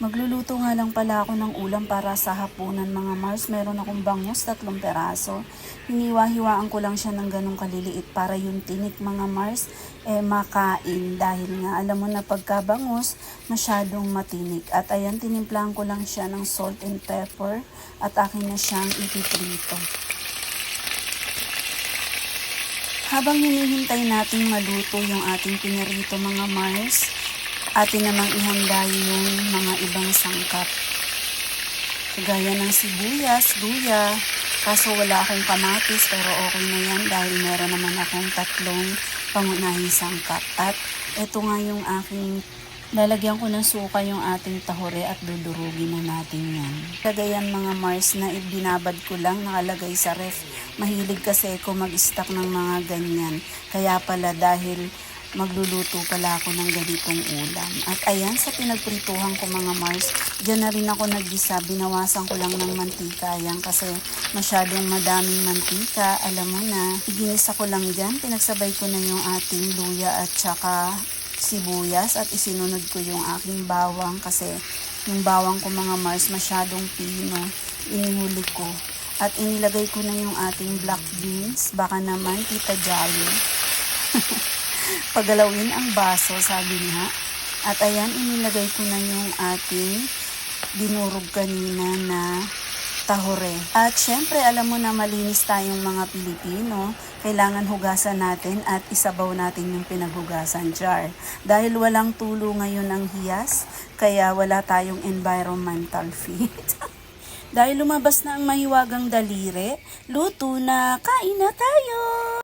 Magluluto nga lang pala ako ng ulam para sa hapunan mga Mars. Meron akong bangus, 3 peraso. Hiniwa-hiwaan ko lang siya ng ganong kaliliit para yung tinik mga Mars makain. Dahil nga alam mo na pagka bangus, masyadong matinik. At ayan, tinimplahan ko lang siya ng salt and pepper at akin na siyang ipiprito. Habang hinihintay natin maluto yung ating pinirito mga Mars, atin namang ihanda yung mga ibang sangkap. Kagaya ng sibuyas, luya, kaso wala akong kamatis pero okay na yan dahil meron naman akong 3 pangunahing sangkap. At ito nga yung aking lalagyan ko ng suka yung ating tahore at dudurugin na natin yan. Kagayan mga Mars na ibinabad ko lang, nakalagay sa ref. Mahilig kasi ako mag-stock ng mga ganyan. Kaya pala dahil magluluto pala ako ng ganitong ulam. At ayan, sa pinagprituhan ko mga Mars, dyan na rin ako naggisa. Binawasan ko lang ng mantika yan kasi masyadong madaming mantika. Alam mo na, iginisa ko lang dyan. Pinagsabay ko na yung ating luya at saka sibuyas at isinunod ko yung aking bawang kasi yung bawang ko mga Mars masyadong pino. Inihuli ko. At inilagay ko na yung ating black beans. Baka naman, Tita Jolly. Pagalawin ang baso, sabi niya. At ayan, inilagay ko na yung ating dinurog kanina na tahore. At syempre, alam mo na malinis tayong mga Pilipino. Kailangan hugasan natin at isabaw natin yung pinaghugasan jar. Dahil walang tulo ngayon ang hiyas, kaya wala tayong environmental fee. Dahil lumabas na ang mahiwagang daliri, luto na, kain na tayo!